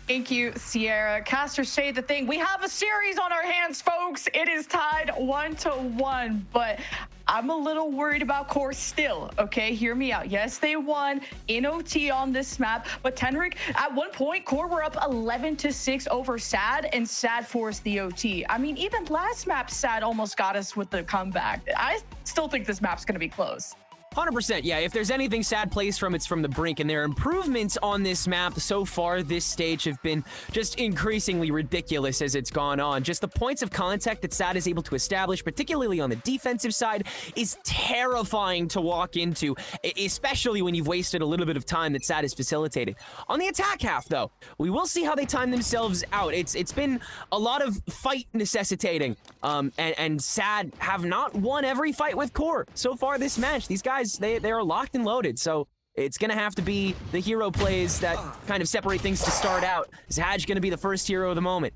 Thank you, Sierra. Casters say the thing. We have a series on our hands, folks. It is tied 1-1, but I'm a little worried about QoR still, okay? Hear me out. Yes, they won in OT on this map, but Tenrik, at one point, QoR were up 11-6 over SAD, and SAD forced the OT. I mean, even last map, SAD almost got us with the comeback. I still think this map's going to be close. 100%, yeah. If there's anything SAD plays from, it's from the brink, and their improvements on this map so far this stage have been just increasingly ridiculous as it's gone on. Just the points of contact that SAD is able to establish, particularly on the defensive side, is terrifying to walk into, especially when you've wasted a little bit of time that SAD has facilitated. On the attack half, though, we will see how they time themselves out. It's been a lot of fight necessitating, and SAD have not won every fight with QoR so far this match. These guys, they are locked and loaded, so it's gonna have to be the hero plays that kind of separate things to start out. Zaj gonna be the first hero of the moment.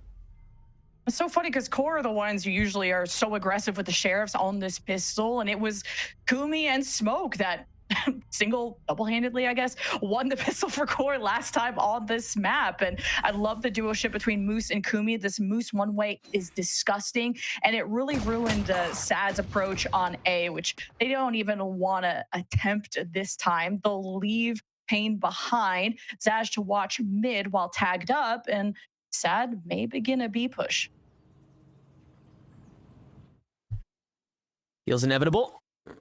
It's so funny because QoR are the ones who usually are so aggressive with the sheriffs on this pistol, and it was Kumi and Smoke that double-handedly, I guess, won the pistol for QoR last time on this map. And I love the duo-ship between Moose and Kumi. This Moose one-way is disgusting, and it really ruined SAD's approach on A, which they don't even want to attempt this time. They'll leave Pain behind, Zaj to watch mid while tagged up, and SAD may begin a B push. Feels inevitable.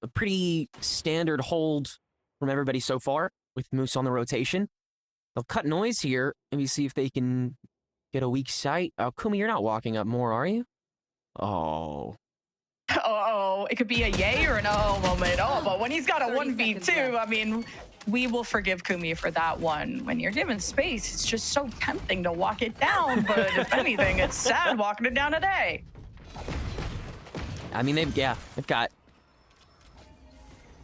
A pretty standard hold from everybody so far, with Moose on the rotation. They'll cut noise here, maybe see if they can get a weak sight. Oh, Kumi, you're not walking up more, are you? Oh. Oh, it could be a yay or an oh moment. Oh, but when he's got a 1v2, I mean, we will forgive Kumi for that one. When you're given space, it's just so tempting to walk it down, but if anything, it's sad walking it down today. I mean, they've got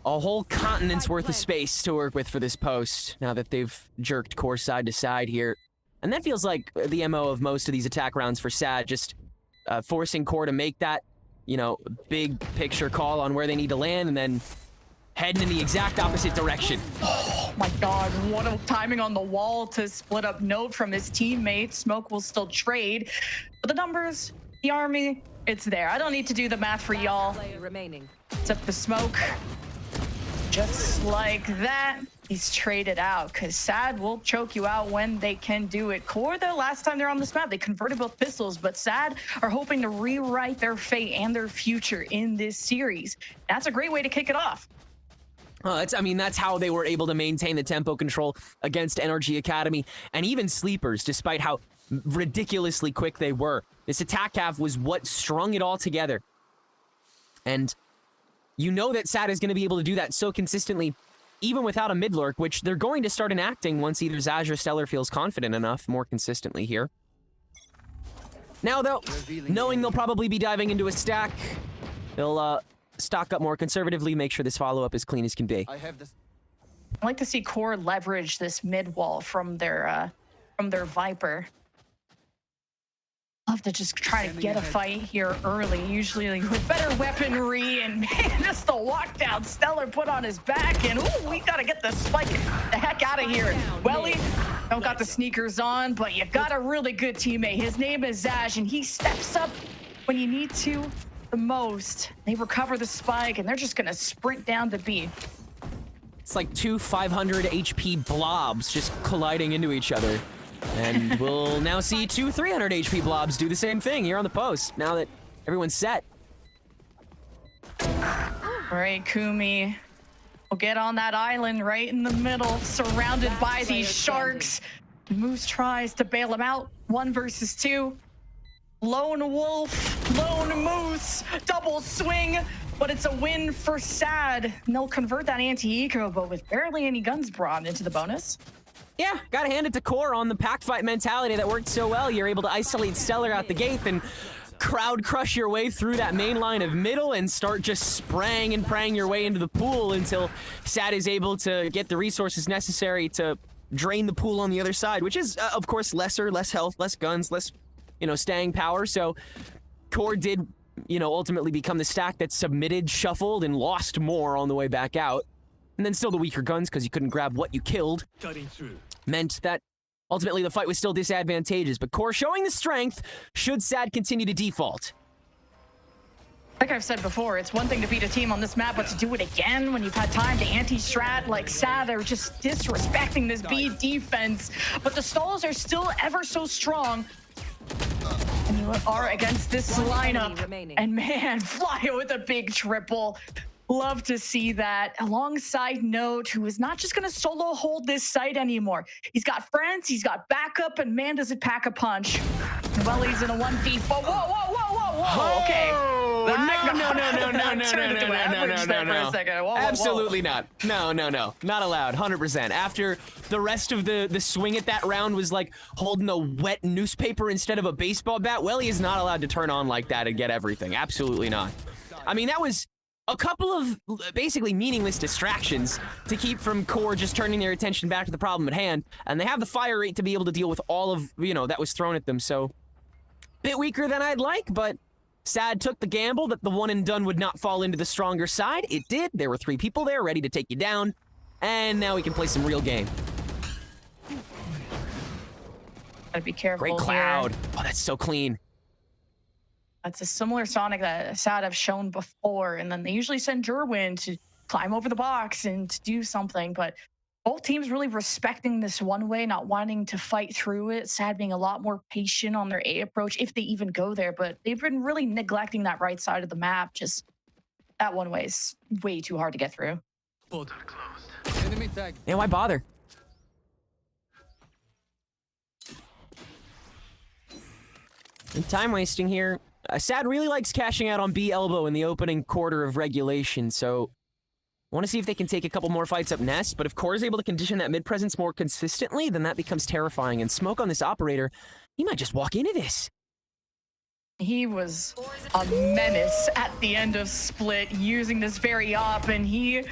a whole continent's worth of space to work with for this post, now that they've jerked QoR side to side here. And that feels like the MO of most of these attack rounds for SAD, just forcing QoR to make that, you know, big picture call on where they need to land, and then heading in the exact opposite direction. Oh my god, what a timing on the wall to split up Note from his teammate. Smoke will still trade, but the numbers, the army, it's there. I don't need to do the math for y'all. It's up to Smoke. Just like that, he's traded out, because SAD will choke you out when they can do it. QoR, the last time they're on this map, they converted both pistols, but SAD are hoping to rewrite their fate and their future in this series. That's a great way to kick it off. That's how they were able to maintain the tempo control against NRG Academy and even Sleepers, despite how ridiculously quick they were. This attack half was what strung it all together. And you know that SAD is going to be able to do that so consistently, even without a mid-lurk, which they're going to start enacting once either Zaj or Stellar feels confident enough more consistently here. Now, though, knowing they'll probably be diving into a stack, they'll stock up more conservatively, make sure this follow-up is clean as can be. I like to see QoR leverage this mid-wall from their Viper. Love to just try to get a fight here early, usually like with better weaponry, and man, just the walk down Stellar put on his back, and ooh, we gotta get the spike the heck out of here. Welly, don't got the sneakers on, but you got a really good teammate. His name is Zaj, and he steps up when you need to the most. They recover the spike, and they're just gonna sprint down to B. It's like two 500 HP blobs just colliding into each other. And we'll now see two 300 HP blobs do the same thing here on the post, now that everyone's set. All right, Kumi will get on that island right in the middle, surrounded by these sharks. Moose tries to bail him out. 1 versus 2. Lone wolf, lone moose, double swing, but it's a win for SAD. And they'll convert that anti-eco, but with barely any guns brought into the bonus. Yeah, gotta hand it to QoR on the pack fight mentality that worked so well. You're able to isolate Stellar out the gate and crowd crush your way through that main line of middle and start just spraying and praying your way into the pool until SAD is able to get the resources necessary to drain the pool on the other side, which is, of course, less health, less guns, less, staying power. So QoR did, ultimately become the stack that submitted, shuffled, and lost more on the way back out. And then still the weaker guns, because you couldn't grab what you killed, meant that ultimately the fight was still disadvantageous. But QoR showing the strength should SAD continue to default. Like I've said before, it's one thing to beat a team on this map, but to do it again when you've had time to anti-strat, like SAD are just disrespecting this B defense. But the stalls are still ever so strong. And you are against this lineup. And man, Flya with a big triple. Love to see that. Alongside Note, who is not just going to solo hold this site anymore. He's got friends, he's got backup, and man, does it pack a punch. Well, he's in a 1v4. Whoa, whoa, whoa, whoa, whoa. Okay. No. Absolutely not. No. Not allowed. 100%. After the rest of the swing at that round was like holding a wet newspaper instead of a baseball bat, well, he is not allowed to turn on like that and get everything. Absolutely not. I mean, that was a couple of basically meaningless distractions to keep from QoR just turning their attention back to the problem at hand, and they have the fire rate to be able to deal with all of, that was thrown at them, so bit weaker than I'd like, but SAD took the gamble that the one and done would not fall into the stronger side. It did. There were 3 people there ready to take you down, and now we can play some real game. Gotta be careful. Great cloud. Here. Oh, that's so clean. That's a similar Sonic that SAD have shown before, and then they usually send Jerwin to climb over the box and to do something, but both teams really respecting this one way, not wanting to fight through it. SAD being a lot more patient on their A approach, if they even go there, but they've been really neglecting that right side of the map. Just that one way is way too hard to get through. Yeah, why bother? And time wasting here. SAD really likes cashing out on B elbow in the opening quarter of regulation, so I want to see if they can take a couple more fights up Nest, but if QoR is able to condition that mid presence more consistently, then that becomes terrifying. And Smoke on this operator, he might just walk into this. He was a menace at the end of Split, using this very op, and he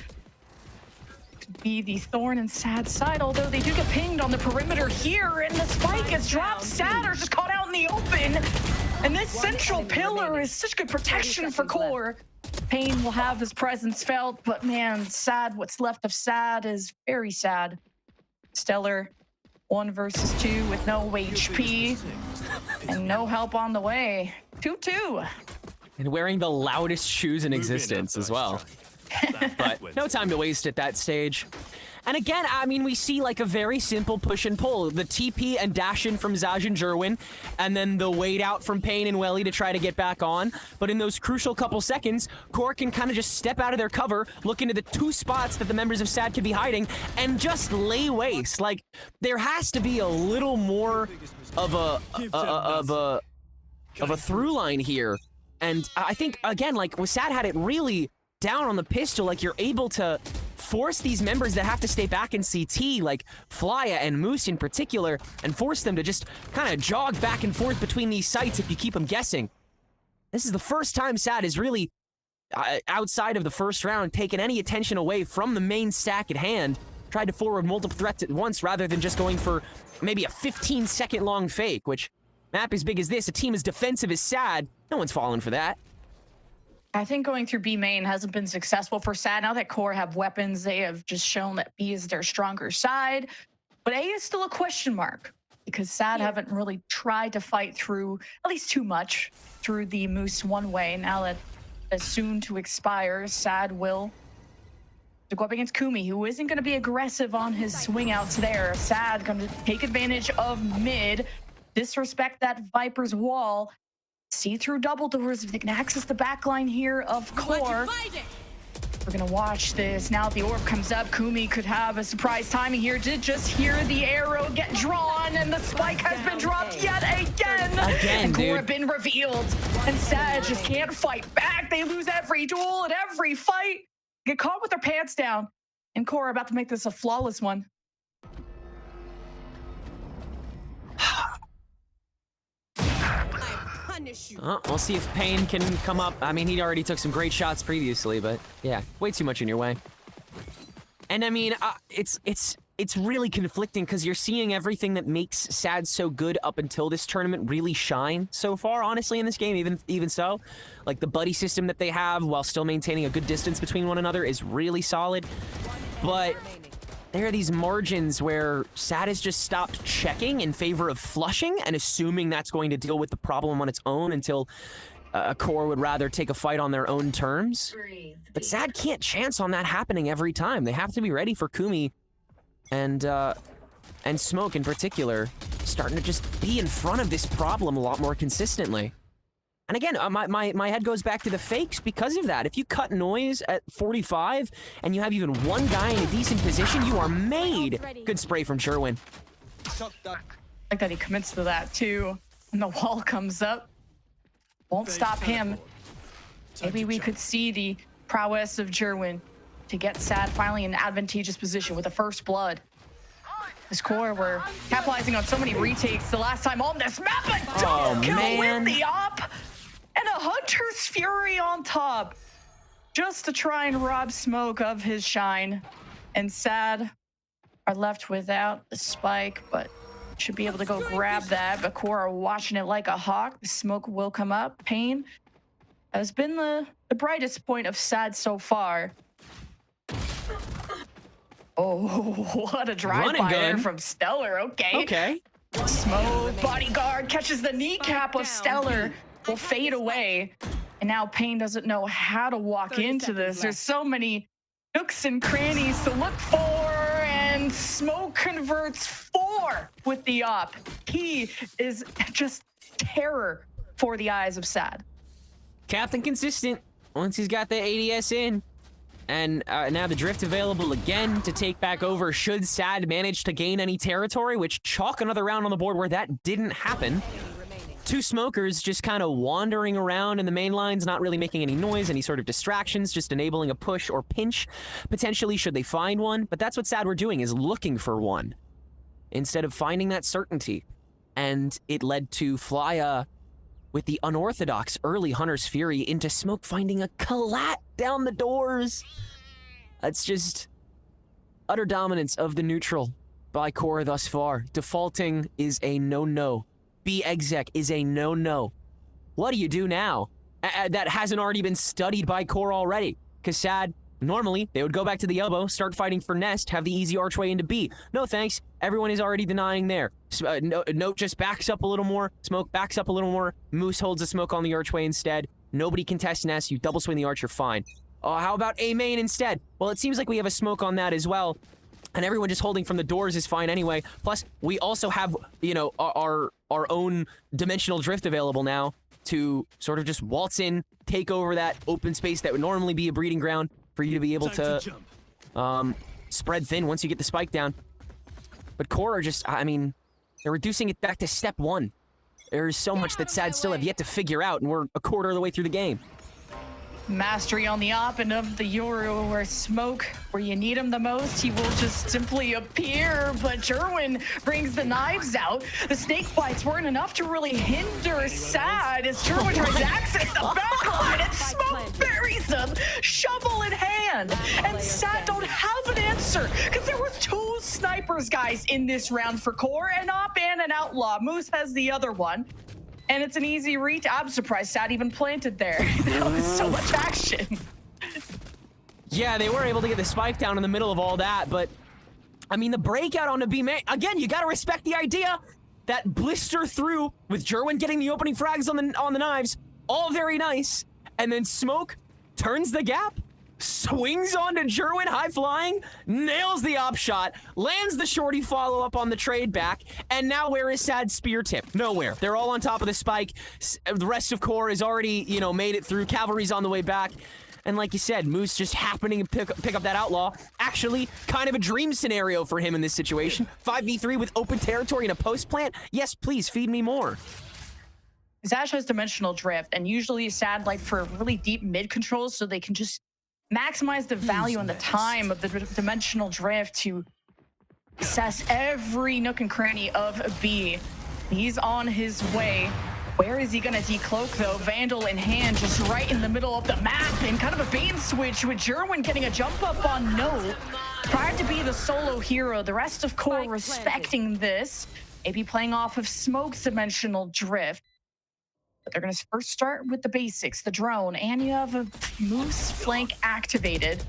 could be the thorn in SAD's side, although they do get pinged on the perimeter here, and the spike gets dropped. SAD are just caught out in the open, and this central pillar is such good protection for QoR. Pain will have his presence felt, but man, SAD, what's left of SAD is very sad. Stellar 1 versus 2 with no HP and no help on the way. 2-2. And wearing the loudest shoes in existence as well. But no time to waste at that stage. And again, I mean, we see like a very simple push and pull. The TP and dash in from Zaj and Jerwin, and then the wait out from Payne and Welly to try to get back on. But in those crucial couple seconds, QoR can kind of just step out of their cover, look into the 2 spots that the members of SAD could be hiding, and just lay waste. Like, there has to be a little more of a through line here. And I think, again, like, SAD had it really down on the pistol, like you're able to force these members that have to stay back in CT, like Flya and Moose in particular, and force them to just kind of jog back and forth between these sites if you keep them guessing. This is the first time SAD is really, outside of the first round, taken any attention away from the main stack at hand, tried to forward multiple threats at once rather than just going for maybe a 15-second long fake, which, map as big as this, a team as defensive as SAD, no one's falling for that. I think going through B main hasn't been successful for SAD. Now that QoR have weapons, they have just shown that B is their stronger side. But A is still a question mark because SAD haven't really tried to fight through, at least too much, through the Moose one way. Now that is soon to expire, SAD will to go up against Kumi, who isn't going to be aggressive on his swing outs there. SAD going to take advantage of mid, disrespect that Viper's wall, see through double doors if they can access the backline here of QoR. We're gonna watch this. Now the orb comes up. Kumi could have a surprise timing here. Did just hear the arrow get drawn, and the spike has been dropped yet again. And QoR have been revealed. And SAD just can't fight back. They lose every duel and every fight. Get caught with their pants down. And QoR about to make this a flawless one. We'll see if Payne can come up. I mean, he already took some great shots previously, but yeah, way too much in your way. And I mean, it's really conflicting because you're seeing everything that makes SAD so good up until this tournament really shine so far, honestly, in this game, even so. Like, the buddy system that they have while still maintaining a good distance between one another is really solid. But there are these margins where SAD has just stopped checking in favor of flushing and assuming that's going to deal with the problem on its own until QoR would rather take a fight on their own terms. But SAD can't chance on that happening every time. They have to be ready for Kumi and Smoke in particular, starting to just be in front of this problem a lot more consistently. And again, my head goes back to the fakes because of that. If you cut noise at 45 and you have even one guy in a decent position, you are made. Good spray from Sherwin. I like that he commits to that too. And the wall comes up. Won't stop him. Maybe we could see the prowess of Jerwin to get SAD finally in an advantageous position with the first blood. This QoR were capitalizing on so many retakes the last time on this map, but double kill with the op and a Hunter's Fury on top just to try and rob Smoke of his shine. And SAD are left without the spike, but should be able to go grab that. But QoR are watching it like a hawk. The smoke will come up. Pain has been the brightest point of SAD so far. Oh, what a drive-by there from Stellar. Okay. Smoke, bodyguard, catches the kneecap of Stellar. Will fade away. And now Pain doesn't know how to walk into this. There's so many nooks and crannies to look for. And Smoke converts 4 with the op. He is just terror for the eyes of SAD. Captain consistent once he's got the ADS in. And now the drift available again to take back over should SAD manage to gain any territory, which chalk another round on the board where that didn't happen. 2 smokers just kind of wandering around in the main lines, not really making any noise, any sort of distractions, just enabling a push or pinch, potentially, should they find one. But that's what SAD were doing, is looking for one, instead of finding that certainty. And it led to Flya with the unorthodox early Hunter's Fury into Smoke finding a collat down the doors. That's just utter dominance of the neutral by QoR thus far. Defaulting is a no-no. B-exec is a no-no. What do you do now? That hasn't already been studied by QoR already. Because SAD, normally, they would go back to the elbow, start fighting for Nest, have the easy archway into B. No thanks. Everyone is already denying there. Note just backs up a little more. Smoke backs up a little more. Moose holds the smoke on the archway instead. Nobody contests Nest. You double swing the arch, you're fine. How about A main instead? Well, it seems like we have a smoke on that as well. And everyone just holding from the doors is fine anyway. Plus, we also have, you know, our own dimensional drift available now to sort of just waltz in, take over that open space that would normally be a breeding ground for you to be able to spread thin once you get the spike down. But QoR are just, I mean, they're reducing it back to step 1. There's so much that SAD still have yet to figure out, and we're a quarter of the way through the game. Mastery on the op and of the Yoru, where Smoke, where you need him the most, he will just simply appear. But Jerwin brings the knives out. The snake bites weren't enough to really hinder SAD as Jerwin tries to access the backline and Smoke buries him, shovel in hand. And SAD don't have an answer because there was 2 snipers, guys, in this round for QoR, an op and an outlaw. Moose has the other one. And it's an easy reach. I'm surprised SAD even planted there. That was so much action. Yeah, they were able to get the spike down in the middle of all that, but I mean, the breakout on the B main, again, you gotta respect the idea that blister through with Jerwin getting the opening frags on the knives, all very nice. And then Smoke turns the gap, swings onto Jerwin, high flying, nails the op shot, lands the shorty follow up on the trade back, and now where is SAD's spear tip? Nowhere. They're all on top of the spike. The rest of QoR is already, you know, made it through. Cavalry's on the way back. And like you said, Moose just happening to pick up that outlaw. Actually, kind of a dream scenario for him in this situation. 5v3 with open territory and a post plant? Yes, please, feed me more. Zash has dimensional drift, and usually SAD like for really deep mid controls so they can just maximize the value and the time of the dimensional drift to assess every nook and cranny of B. He's on his way. Where is he gonna decloak though? Vandal in hand, just right in the middle of the map, and kind of a bait and switch with Jerwin getting a jump up on No. Tried to be the solo hero. The rest of QoR respecting this, maybe playing off of Smoke's dimensional drift. But they're going to first start with the basics, the drone, and you have a Moose flank activated.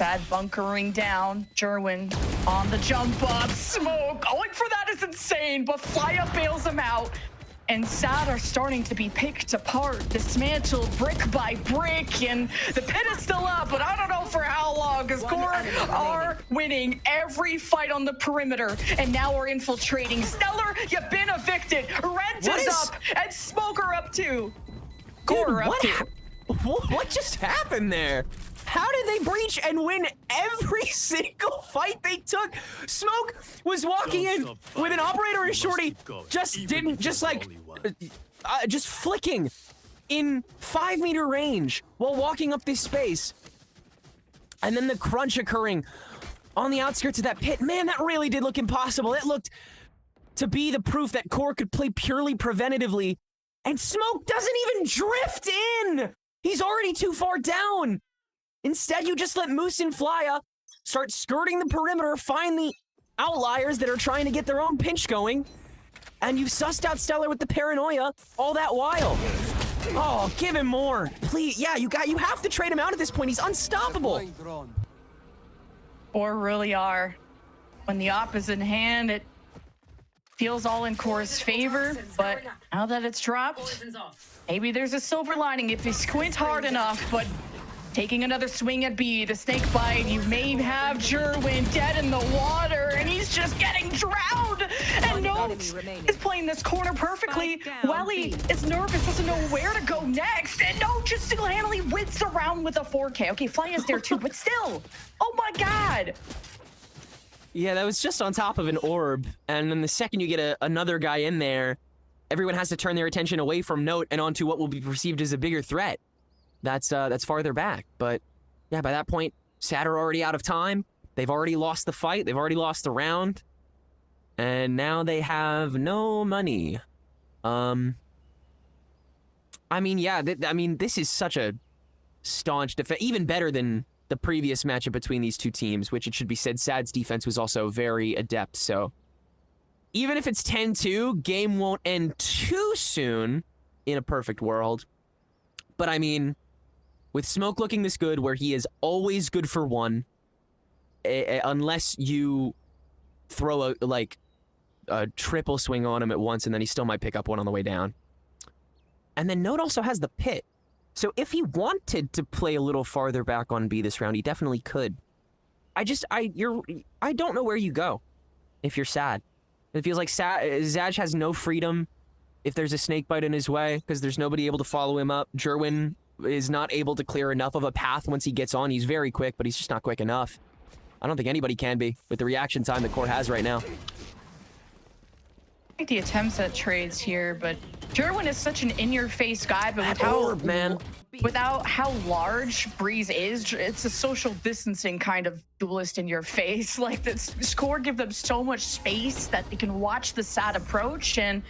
Sad bunkering down. Jerwin on the jump up. Smoke going for that is insane, but Fly Up bails him out. And Sad are starting to be picked apart, dismantled brick by brick, and the pit is still up, but I don't know for how long, because QoR are winning every fight on the perimeter, and now we're infiltrating. Stellar, you've been evicted. Rent is up, and Smoke are up too. QoR up too. What just happened there? How did they breach and win every single fight they took? Smoke was walking in with an operator and Shorty just flicking in 5-meter range while walking up this space. And then the crunch occurring on the outskirts of that pit. Man, that really did look impossible. It looked to be the proof that QoR could play purely preventatively. And Smoke doesn't even drift in. He's already too far down. Instead, you just let Moose and Flya start skirting the perimeter, find the outliers that are trying to get their own pinch going, and you've sussed out Stellar with the paranoia all that while. Oh, give him more. Please, yeah, you have to trade him out at this point. He's unstoppable. Or really are. When the op is in hand, it feels all in QoR's favor, but now that it's dropped, maybe there's a silver lining if you squint hard enough, but taking another swing at B, the snake bite, you may have Jerwin dead in the water, and he's just getting drowned. And Note is playing this corner perfectly. Welly is nervous, doesn't know where to go next, and Note just single-handedly wins the round with a 4K. Okay, Fly is there too, but still, oh my God. Yeah, that was just on top of an orb, and then the second you get another guy in there, everyone has to turn their attention away from Note and onto what will be perceived as a bigger threat. That's farther back, but yeah, by that point, Sad are already out of time. They've already lost the fight. They've already lost the round, and now they have no money. I mean, yeah, this is such a staunch defense, even better than the previous matchup between these two teams, which it should be said, Sad's defense was also very adept. So even if it's 10-2, game won't end too soon in a perfect world. But I mean, with Smoke looking this good, where he is always good for one, unless you throw a triple swing on him at once, and then he still might pick up one on the way down. And then Note also has the pit. So if he wanted to play a little farther back on B this round, he definitely could. I don't know where you go if you're Sad. It feels like Zaj has no freedom if there's a snake bite in his way, because there's nobody able to follow him up. Jerwin is not able to clear enough of a path once he gets on. He's very quick, but he's just not quick enough. I don't think anybody can be with the reaction time that QoR has right now. I think the attempts at trades here, but Jerwin is such an in-your-face guy, but without how large Breeze is, it's a social distancing kind of duelist in your face. Like, the QoR give them so much space that they can watch the Sad approach, and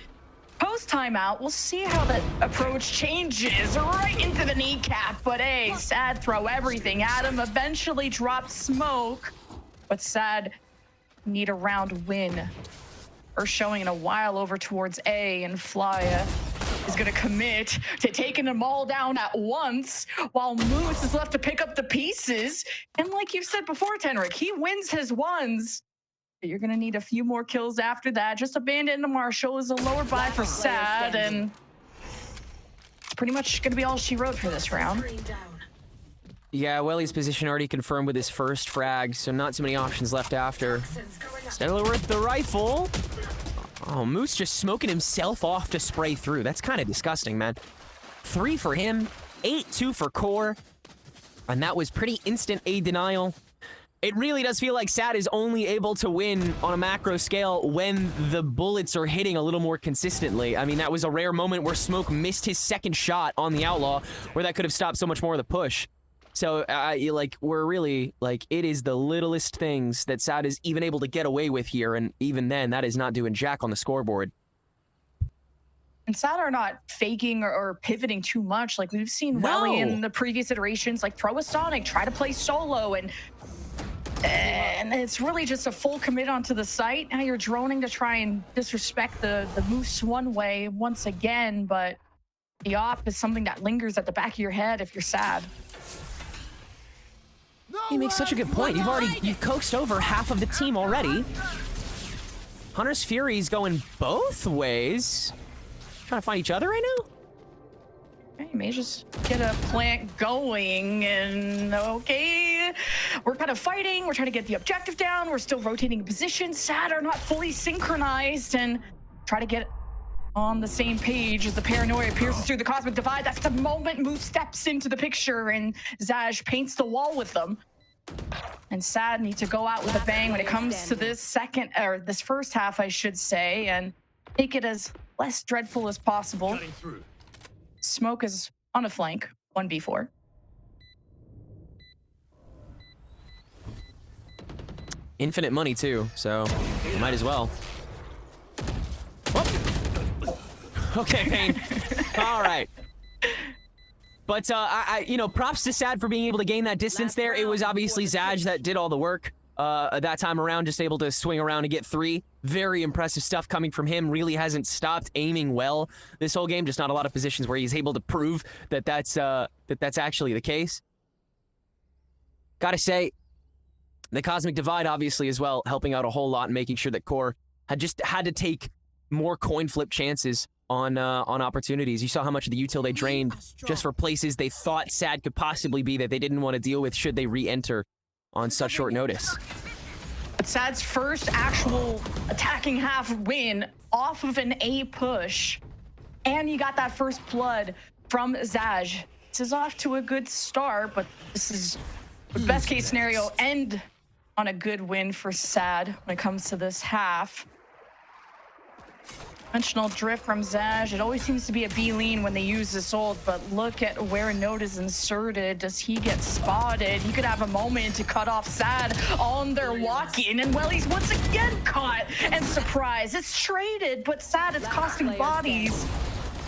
post-timeout, we'll see how that approach changes right into the kneecap. But hey, Sad throw everything at him, eventually drop Smoke, but Sad need a round win. First showing in a while over towards A, and Flya is going to commit to taking them all down at once, while Moose is left to pick up the pieces. And like you said before, Tenric, he wins his ones. You're going to need a few more kills after that. Just abandon the Marshall is a lower buy for Sad, and it's pretty much going to be all she wrote for this round. Yeah, Welly's position already confirmed with his first frag, so not too many options left after. Stellar with the rifle. Oh, Moose just smoking himself off to spray through. That's kind of disgusting, man. 3 for him, 8-2 for QoR, and that was pretty instant A denial. It really does feel like Sad is only able to win on a macro scale when the bullets are hitting a little more consistently. I mean, that was a rare moment where Smoke missed his second shot on the Outlaw, where that could have stopped so much more of the push. So, we're really, it is the littlest things that Sad is even able to get away with here, and even then, that is not doing jack on the scoreboard. And Sad are not faking or pivoting too much. Like, we've seen Welly in the previous iterations, like, throw a Sonic, try to play solo, and it's really just a full commit onto the site. Now you're droning to try and disrespect the Moose one way once again, but the op is something that lingers at the back of your head if you're Sad. He makes such a good point. You've coaxed over half of the team already. Hunter's Fury's going both ways. Trying to find each other right now? Okay, may just get a plant going, and okay, we're kind of fighting. We're trying to get the objective down. We're still rotating positions. Sad are not fully synchronized, and try to get on the same page as the paranoia pierces through the cosmic divide. That's the moment Moose steps into the picture, and Zaj paints the wall with them. And Sad need to go out with a bang when it comes to this this first half, I should say, and make it as less dreadful as possible. Smoke is on a flank, 1v4. Infinite money too, so you might as well. Whoop. Okay, Payne. All right. But you know, props to Sad for being able to gain that distance there. It was obviously Zaj that did all the work that time around, just able to swing around and get 3. Very impressive stuff coming from him. Really hasn't stopped aiming well this whole game. Just not a lot of positions where he's able to prove that that's actually the case. Gotta say, the Cosmic Divide obviously as well, helping out a whole lot and making sure that QoR had to take more coin flip chances on opportunities. You saw how much of the util they drained just for places they thought Sad could possibly be that they didn't want to deal with should they re-enter on such short notice. But Sad's first actual attacking half win off of an A push, and you got that first blood from Zaj. This is off to a good start, but this is the best case scenario end on a good win for Sad when it comes to this half. Conventional drift from Zaj. It always seems to be a B lean when they use this ult, but look at where Note is inserted. Does he get spotted? He could have a moment to cut off Sad on their walk-in, and well, he's once again caught and surprised. It's traded, but Sad, it's costing bodies.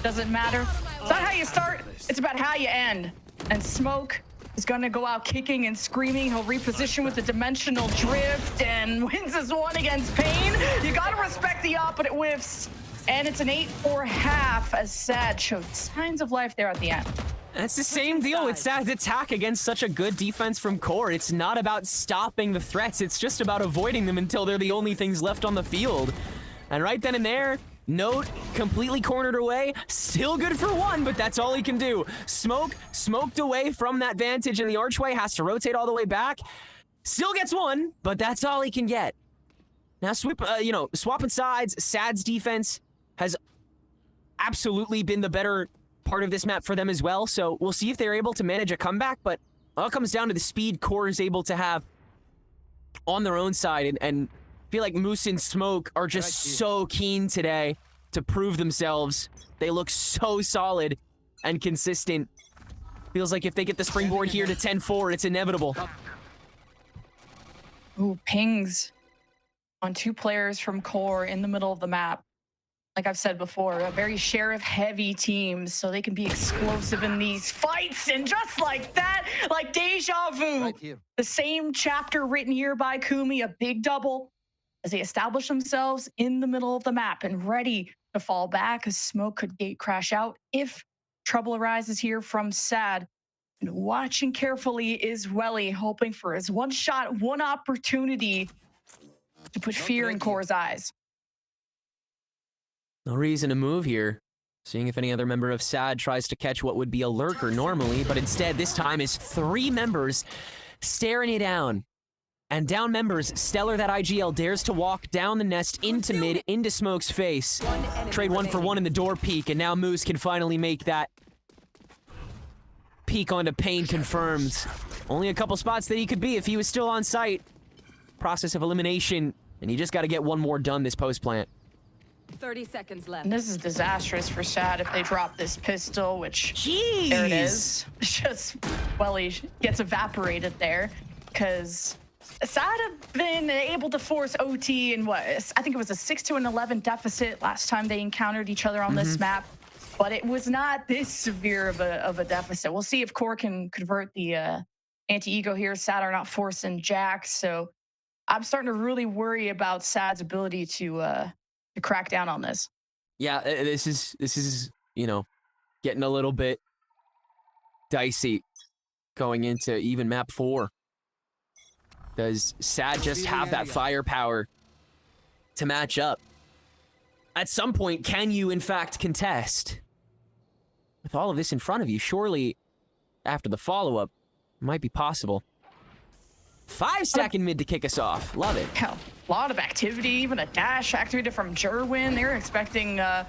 Doesn't matter. It's not how you start, it's about how you end. And Smoke is gonna go out kicking and screaming. He'll reposition with the dimensional drift and wins his one against Payne. You gotta respect the op, but it whiffs. And it's an 8-4 half as Sad showed signs of life there at the end. That's the same deal with Sad's attack against such a good defense from QoR. It's not about stopping the threats. It's just about avoiding them until they're the only things left on the field. And right then and there, Note completely cornered away. Still good for 1, but that's all he can do. Smoke smoked away from that vantage in the archway. Has to rotate all the way back. Still gets 1, but that's all he can get. Now, swapping sides. Sad's defense has absolutely been the better part of this map for them as well. So we'll see if they're able to manage a comeback, but it all comes down to the speed QoR is able to have on their own side. And I feel like Moose and Smoke are just so keen today to prove themselves. They look so solid and consistent. Feels like if they get the springboard here to 10-4, it's inevitable. Ooh, pings on 2 players from QoR in the middle of the map. Like I've said before, a very sheriff-heavy team, so they can be explosive in these fights. And just like that, like deja vu, right, the same chapter written here by Kumi, a big double, as they establish themselves in the middle of the map and ready to fall back as Smoke could gate crash out if trouble arises here from Sad. And watching carefully is Welly, hoping for his one shot, one opportunity to put fear in QoR's eyes. No reason to move here. Seeing if any other member of Sad tries to catch what would be a lurker normally, but instead this time is 3 members staring you down. And down members, Stellar, that IGL, dares to walk down the nest into mid, into Smoke's face. Trade 1 for 1 in the door peek, and now Moose can finally make that peek onto Payne confirmed. Only a couple spots that he could be if he was still on site. Process of elimination, and you just got to get 1 more done this post plant. 30 seconds left. And this is disastrous for Sad if they drop this pistol, which Jeez. There it is. Just Welly gets evaporated there because Sad have been able to force OT in what I think it was a 6-11 deficit last time they encountered each other on this map, but it was not this severe of a deficit. We'll see if QoR can convert the anti-ego here. Sad are not forcing Jack, so I'm starting to really worry about Sad's ability to crack down on this. Yeah, this is you know, getting a little bit dicey going into even map 4. Does Sad just have that firepower to match up? At some point, can you in fact contest? With all of this in front of you, surely after the follow-up, it might be possible. 5-second mid to kick us off. Love it. A lot of activity, even a dash activated from Jerwin. They're expecting a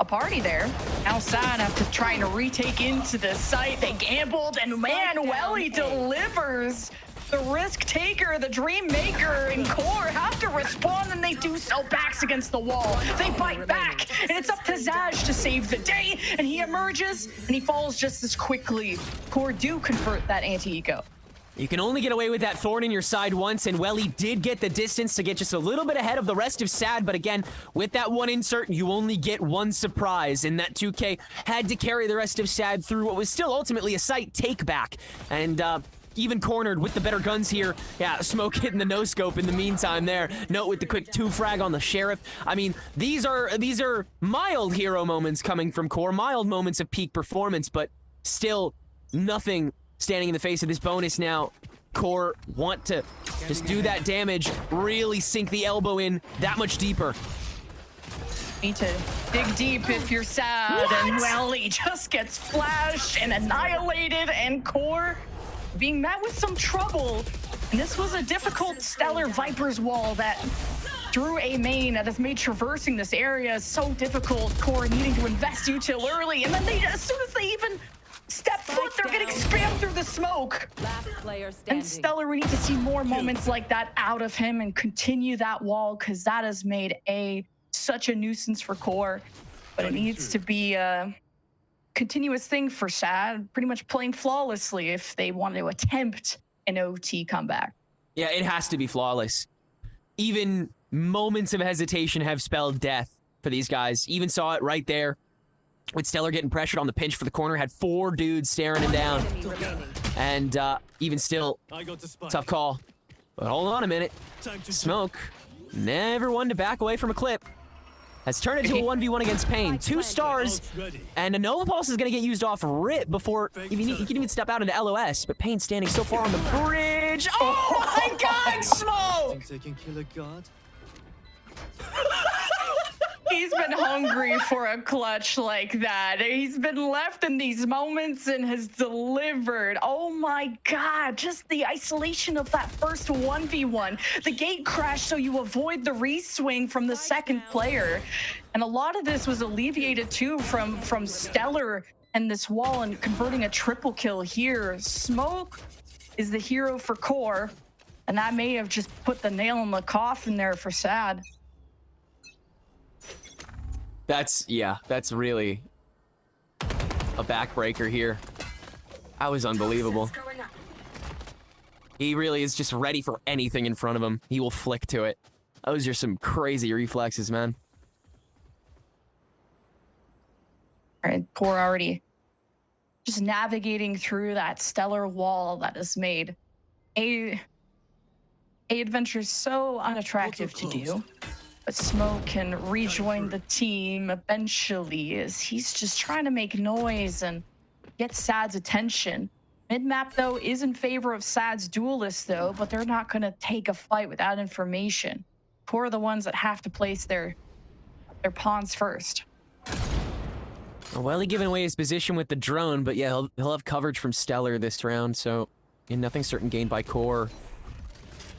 party there. Now Sad have to try and retake into the site. They gambled, and man, Welly delivers. The risk taker, the dream maker, and QoR have to respond, and they do so. Backs against the wall. They bite back, and it's up to Zaj to save the day, and he emerges, and he falls just as quickly. QoR do convert that anti-eco. You can only get away with that thorn in your side once, and Welly did get the distance to get just a little bit ahead of the rest of Sad, but again, with that one insert, you only get one surprise, and that 2K had to carry the rest of Sad through what was still ultimately a site take-back, and even cornered with the better guns here. Yeah, Smoke hitting the no-scope in the meantime there. Note with the quick 2-frag on the Sheriff. I mean, these are mild hero moments coming from QoR, mild moments of peak performance, but still nothing standing in the face of this bonus now. QoR want to just do that damage, really sink the elbow in that much deeper. Need to dig deep if you're Sad, and Welly just gets flashed and annihilated, and QoR being met with some trouble. And this was a difficult Stellar Viper's wall that through a main that has made traversing this area so difficult. QoR needing to invest util early, and then as soon as they even step foot, they're getting spammed through the smoke. Last player standing. And Stellar, we need to see more moments like that out of him and continue that wall, because that has made such a nuisance for QoR. But it needs to be a continuous thing for Sad, pretty much playing flawlessly if they want to attempt an OT comeback. Yeah, it has to be flawless. Even moments of hesitation have spelled death for these guys. Even saw it right there with Stellar getting pressured on the pinch for the corner, had 4 dudes staring him down. And even still, tough call. But hold on a minute. Smoke, never one to back away from a clip. Has turned into a 1v1 against Pain. 2 stars, and a Nova Pulse is going to get used off rip before he can even step out into LOS, but Pain standing so far on the bridge. Oh my god, Smoke! He's been hungry for a clutch like that. He's been left in these moments and has delivered. Oh my god, just the isolation of that first 1v1. The gate crash so you avoid the re-swing from the second player. And a lot of this was alleviated too from Stellar and this wall and converting a triple kill here. Smoke is the hero for QoR, and that may have just put the nail in the coffin there for Sad. That's really a backbreaker here. That was unbelievable. He really is just ready for anything in front of him. He will flick to it. Those are some crazy reflexes, man. All right, QoR already just navigating through that Stellar wall that has made a adventure so unattractive to do. But Smoke can rejoin the team eventually as he's just trying to make noise and get Sad's attention. Mid-map, though, is in favor of Sad's duelists, though, but they're not going to take a fight without information. QoR are the ones that have to place their pawns first. Well, he giving away his position with the drone, but yeah, he'll have coverage from Stellar this round, so nothing certain gained by QoR.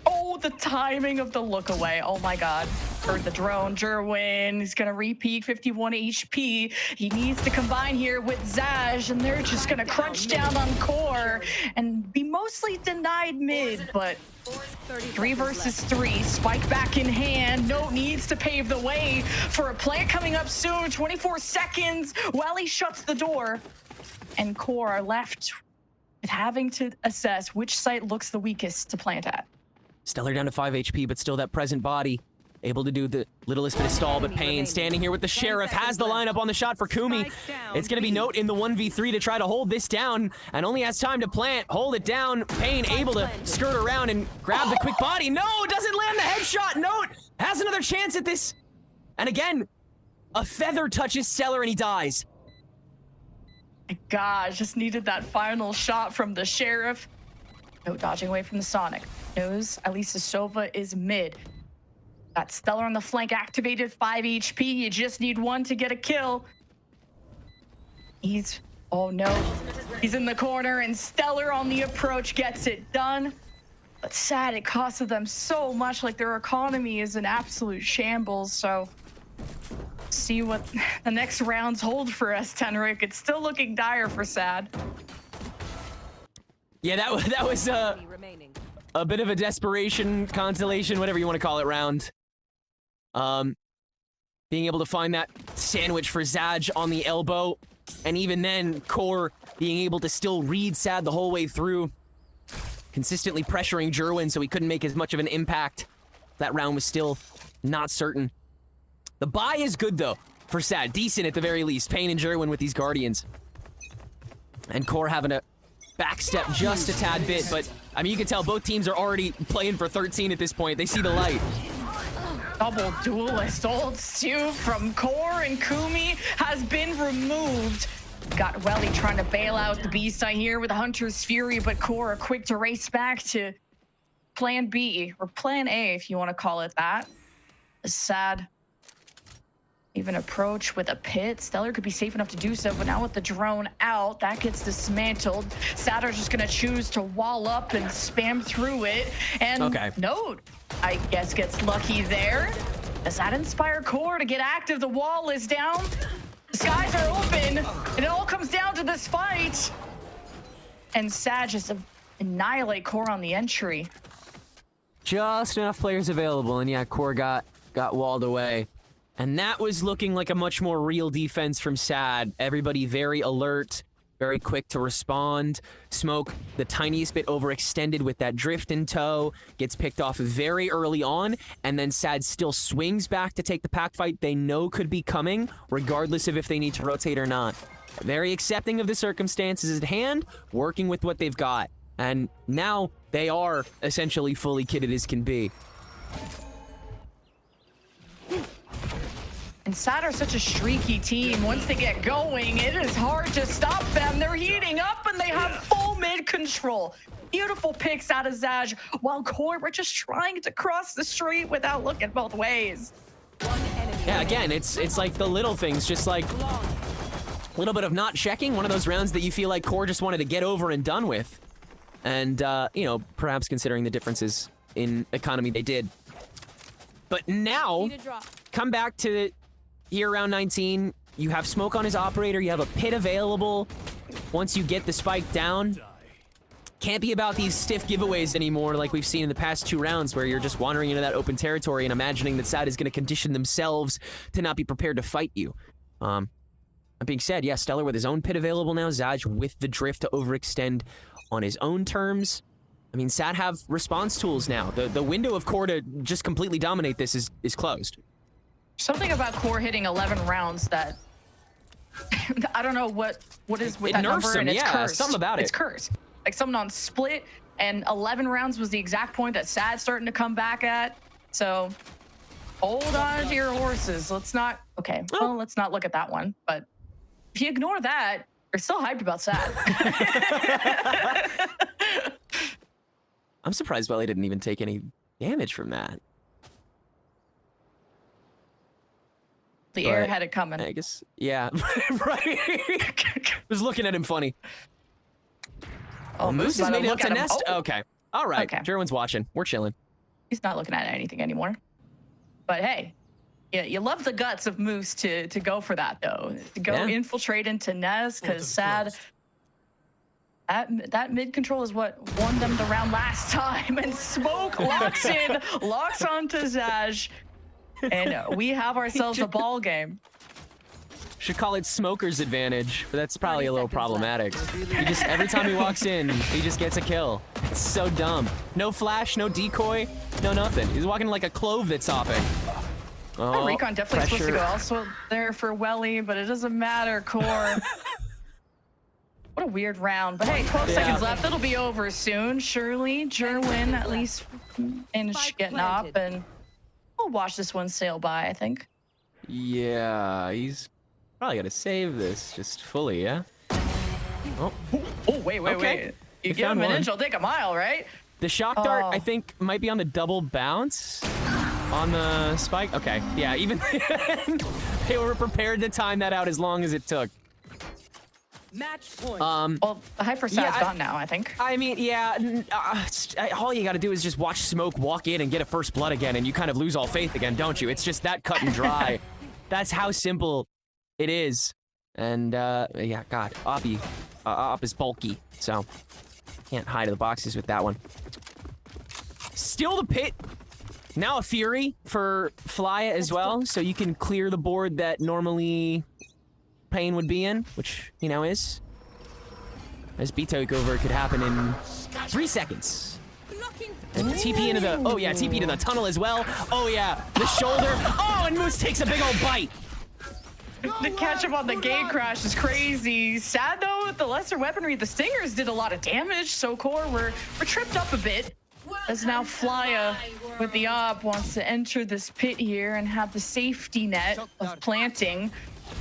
Oh, the timing of the look away. Oh my god. Heard the drone. Jerwin, he's gonna re-peak 51 HP. He needs to combine here with Zaj, and they're just gonna crunch down on QoR and be mostly denied mid, but 3 versus 3, spike back in hand. Note needs to pave the way for a plant coming up soon. 24 seconds while he shuts the door, and QoR are left with having to assess which site looks the weakest to plant at. Stellar down to 5 HP, but still that present body. Able to do the littlest bit of stall, but Pain standing here with the Sheriff, has the lineup on the shot for Kumi. It's going to be Note in the 1v3 to try to hold this down, and only has time to plant, hold it down. Pain able to skirt around and grab the quick body. No, doesn't land the headshot. Note has another chance at this. And again, a feather touches Stellar and he dies. My gosh, just needed that final shot from the Sheriff. No dodging away from the Sonic. Knows at least the Sova is mid. Got Stellar on the flank, activated 5 HP. You just need one to get a kill. Oh no, he's in the corner, and Stellar on the approach gets it done. But sad, it costed them so much. Like, their economy is in absolute shambles. So see what the next rounds hold for us, Tenric. It's still looking dire for sad. Yeah, that was a bit of a desperation, consolation, whatever you want to call it, round. Being able to find that sandwich for Zaj on the elbow, and even then, QoR being able to still read Sad the whole way through, consistently pressuring Jerwin so he couldn't make as much of an impact. That round was still not certain. The buy is good, though, for Sad. Decent at the very least. Payne and Jerwin with these Guardians. And QoR having to backstep just a tad bit, but, I mean, you can tell both teams are already playing for 13 at this point. They see the light. Double duelist ult Stu from QoR, and Kumi has been removed. Got Welly trying to bail out the B-side here with Hunter's Fury, but QoR are quick to race back to plan B, or plan A if you want to call it that. A sad even approach with a pit. Stellar could be safe enough to do so, but now with the drone out, that gets dismantled. Satter's just gonna choose to wall up and spam through it. And Node, I guess, gets lucky there. Does that inspire QoR to get active? The wall is down. The skies are open. And it all comes down to this fight. And Sad just annihilate QoR on the entry. Just enough players available, and yeah, QoR got walled away. And that was looking like a much more real defense from Sad. Everybody very alert, very quick to respond. Smoke, the tiniest bit overextended with that drift in tow, gets picked off very early on, and then Sad still swings back to take the pack fight they know could be coming, regardless of if they need to rotate or not. Very accepting of the circumstances at hand, working with what they've got. And now they are essentially fully kitted as can be. And Sad are such a streaky team. Once they get going, it is hard to stop them. They're heating up, and they have full mid control. Beautiful picks out of Zaj, while QoR were just trying to cross the street without looking both ways. Yeah, again, it's like the little things, just like a little bit of not checking. One of those rounds that you feel like QoR just wanted to get over and done with. And, you know, perhaps considering the differences in economy they did. But now, come back to here around 19, you have Smoke on his operator, you have a pit available once you get the spike down. Can't be about these stiff giveaways anymore like we've seen in the past 2 rounds where you're just wandering into that open territory and imagining that Sad is going to condition themselves to not be prepared to fight you. That being said, yeah, Stellar with his own pit available now, Zaj with the drift to overextend on his own terms. I mean, Sad have response tools now. The window of QoR to just completely dominate this is closed. Something about QoR hitting 11 rounds that I don't know what is with that number, and it's cursed. Something about it. It's cursed. Like something on split, and 11 rounds was the exact point that Sad's starting to come back at. So hold on to your horses. Let's not. Okay, well, let's not look at that one. But if you ignore that, you're still hyped about Sad. I'm surprised Welly didn't even take any damage from that. The air had it coming. I guess, yeah, right. Was looking at him funny. Oh, Moose has made it up to nest. Oh. Okay, all right. Okay. Jerwin's watching. We're chilling. He's not looking at anything anymore. But hey, yeah, you love the guts of Moose to go for that though. To go infiltrate into Nez, because Sad. That mid control is what won them the round last time, and Smoke locks onto Zaj, and we have ourselves a ball game. Should call it Smoker's advantage, but that's probably a little problematic. He just, every time he walks in, he just gets a kill. It's so dumb. No flash, no decoy, no nothing. He's walking like a clove that's hopping. Oh, Recon definitely supposed to go also there for Welly, but it doesn't matter, QoR. What a weird round. But hey, 12 seconds left. It'll be over soon. Surely, Jerwin at least managed getting up, and we'll watch this one sail by, I think. Yeah, he's probably got to save this just fully, yeah? Oh, wait. You give him an inch, he'll take a mile, right? The shock dart, I think, might be on the double bounce. On the spike? Okay, yeah, even they were prepared to time that out as long as it took. Match point. Well, the hyper side's gone now, I think. I mean, yeah, all you gotta do is just watch Smoke walk in and get a first blood again, and you kind of lose all faith again, don't you? It's just that cut and dry. That's how simple it is. And, yeah, God, Op is bulky, so can't hide in the boxes with that one. Still the pit. Now a Fury for Flya as well, so you can clear the board that normally Pain would be in, which, you know, is. As B takeover could happen in 3 seconds. And TP into the, oh yeah, TP to the tunnel as well. Oh yeah, the shoulder. Oh, and Moose takes a big old bite. The catch up on the gate crash is crazy. Sad though, with the lesser weaponry, the Stingers did a lot of damage, so QoR we're tripped up a bit. As now Flya with the op wants to enter this pit here and have the safety net of planting.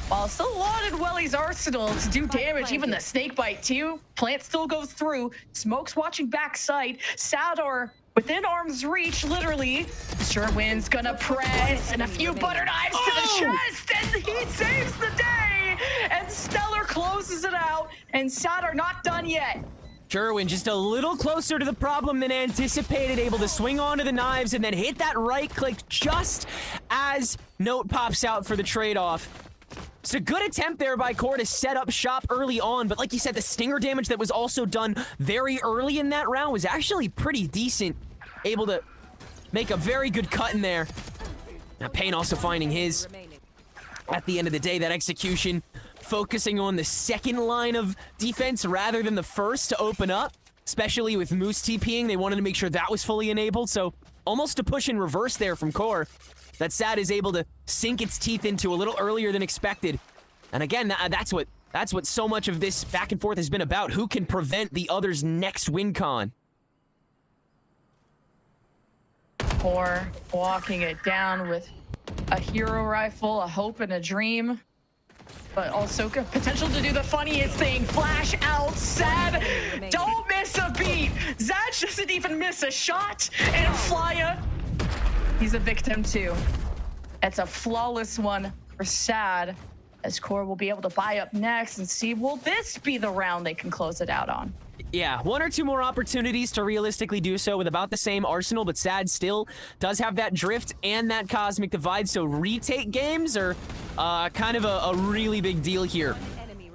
While still lauded Welly's arsenal to do damage, even the snake bite too. Plant still goes through. Smoke's watching backside. Sador within arm's reach, literally. Sherwin's gonna press, and a few butter knives to the chest, and he saves the day. And Stellar closes it out, and Sador not done yet. Sherwin just a little closer to the problem than anticipated, able to swing onto the knives and then hit that right click just as Note pops out for the trade-off. It's a good attempt there by QoR to set up shop early on, but like you said, the stinger damage that was also done very early in that round was actually pretty decent. Able to make a very good cut in there. Now Pain also finding his. At the end of the day, that execution focusing on the second line of defense rather than the first to open up, especially with Moose TPing. They wanted to make sure that was fully enabled, so almost a push in reverse there from QoR. That Sad is able to sink its teeth into a little earlier than expected. And again, that's what so much of this back and forth has been about. Who can prevent the other's next win con? QoR walking it down with a hero rifle, a hope and a dream. But also potential to do the funniest thing. Flash out, Sad. Don't miss a beat. Zad doesn't even miss a shot. And Flya, he's a victim too. It's a flawless one for Sad, as QoR will be able to buy up next and see, will this be the round they can close it out on? Yeah, 1 or 2 more opportunities to realistically do so with about the same arsenal, but Sad still does have that drift and that cosmic divide, so retake games are kind of a really big deal here.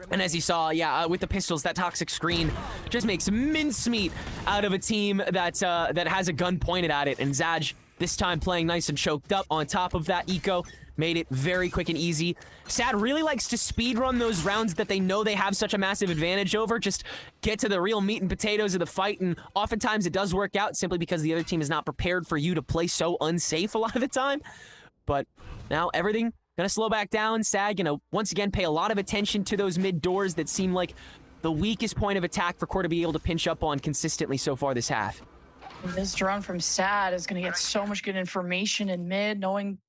And as you saw, yeah, with the pistols, that toxic screen just makes mincemeat out of a team that has a gun pointed at it, and Zaj this time playing nice and choked up on top of that eco. Made it very quick and easy. Sad really likes to speedrun those rounds that they know they have such a massive advantage over. Just get to the real meat and potatoes of the fight, and oftentimes it does work out simply because the other team is not prepared for you to play so unsafe a lot of the time. But now everything gonna slow back down. Sad gonna once again pay a lot of attention to those mid doors that seem like the weakest point of attack for QoR to be able to pinch up on consistently so far this half. This drone from Sad is gonna get so much good information in mid, knowing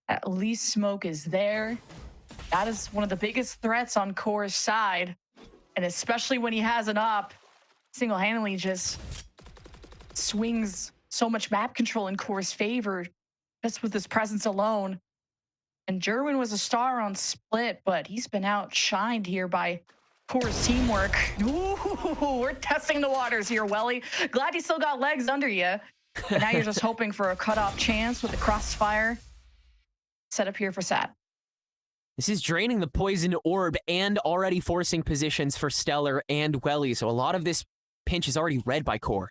at least Smoke is there. That is one of the biggest threats on QoR's side. And especially when he has an op, single-handedly just swings so much map control in QoR's favor just with his presence alone. And Jerwin was a star on Split, but he's been outshined here by QoR's teamwork. Ooh, we're testing the waters here, Welly. Glad you still got legs under you. But now you're just hoping for a cutoff chance with the crossfire set up here for Sad. This is draining the poison orb and already forcing positions for Stellar and Welly, so a lot of this pinch is already read by QoR.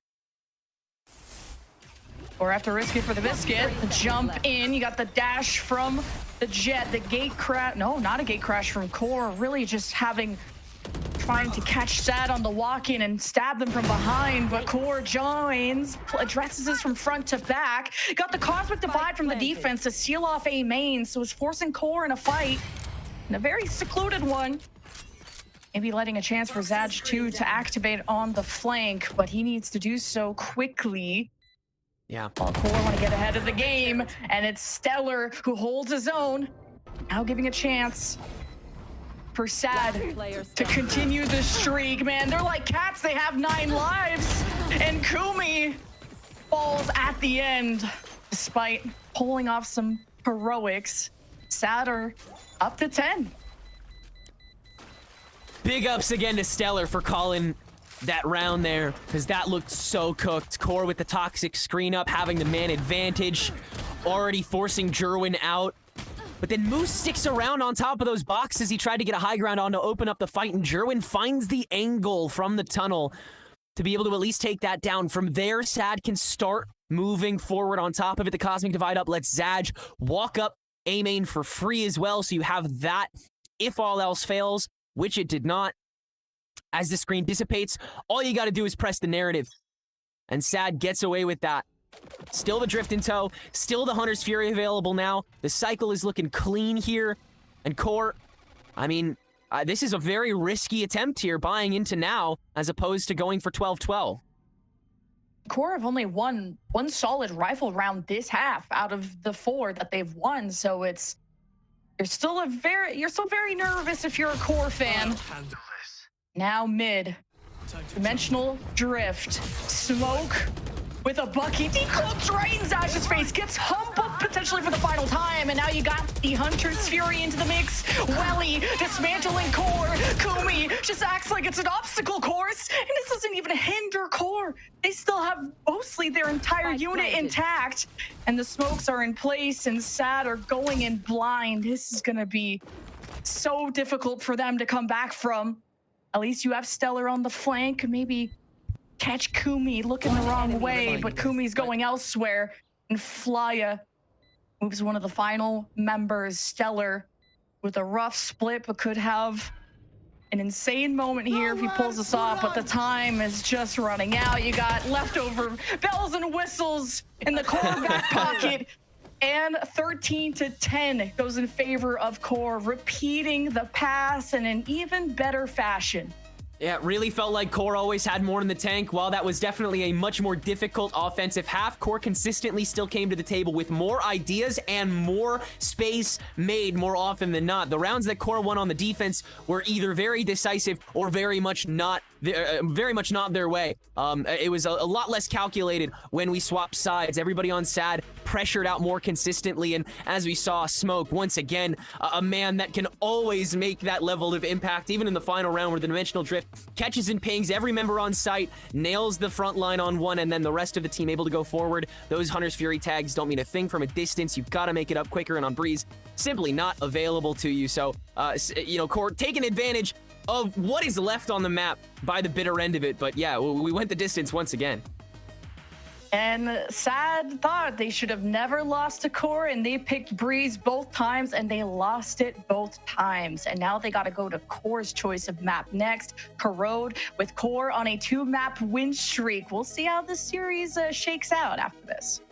Or have to risk it for the biscuit. The jump in, you got the dash from the Jet, the gate crash. No, not a gate crash from QoR. Really just trying to catch Sad on the walk-in and stab them from behind, but QoR joins, addresses this from front to back. Got the cosmic divide from the defense to seal off A main, so it's forcing QoR in a fight, in a very secluded one. Maybe letting a chance for Zaj too to activate on the flank, but he needs to do so quickly. Yeah. Well, QoR want to get ahead of the game, and it's Stellar who holds his own, now giving a chance for Sad Player to standing. continue the streak, man. They're like cats, they have 9 lives. And Kumi falls at the end, despite pulling off some heroics. Sad are up to 10. Big ups again to Stellar for calling that round there, because that looked so cooked. Core with the toxic screen up, having the man advantage, already forcing Jerwin out. But then Moose sticks around on top of those boxes. He tried to get a high ground on to open up the fight, and Jerwin finds the angle from the tunnel to be able to at least take that down. From there, Sad can start moving forward on top of it. The Cosmic Divide up lets Zaj walk up A main for free as well, so you have that if all else fails, which it did not. As the screen dissipates, all you got to do is press the narrative. And Sad gets away with that. Still the Drift in tow. Still the Hunter's Fury available now. The cycle is looking clean here. And Core, I mean, this is a very risky attempt here, buying into now, as opposed to going for 12-12. Core have only won one solid rifle round this half out of the 4 that they've won. So it's, you're still very nervous if you're a Core fan. Now mid, Dimensional Drift, Smoke with a bucket, decloaks right in Zaj's face, gets humbled potentially for the final time, and now you got the Hunter's Fury into the mix. Welly dismantling Core. Kumi just acts like it's an obstacle course, and this doesn't even hinder Core. They still have mostly their entire unit intact, and the smokes are in place, and Sad are going in blind. This is gonna be so difficult for them to come back from. At least you have Stellar on the flank, maybe catch Kumi looking the wrong way, but Kumi's going elsewhere. And Flya moves one of the final members, Stellar, with a rough split, but could have an insane moment here if he pulls this off, but the time is just running out. You got leftover bells and whistles in the Core back pocket. And 13-10 goes in favor of Core, repeating the pass in an even better fashion. Yeah, it really felt like Core always had more in the tank. While that was definitely a much more difficult offensive half, Core consistently still came to the table with more ideas and more space made more often than not. The rounds that Core won on the defense were either very decisive or very much not their way. It was a lot less calculated when we swapped sides. Everybody on Sad pressured out more consistently, and as we saw, Smoke, once again, a man that can always make that level of impact, even in the final round where the Dimensional Drift catches and pings every member on site, nails the front line on one, and then the rest of the team able to go forward. Those Hunter's Fury tags don't mean a thing from a distance. You've got to make it up quicker, and on Breeze, simply not available to you. So, you know, Core taking advantage of what is left on the map by the bitter end of it. But yeah, we went the distance once again. And Sad thought they should have never lost to Core, and they picked Breeze both times, and they lost it both times. And now they got to go to Core's choice of map next, Corrode, with Core on a 2-map win streak. We'll see how this series shakes out after this.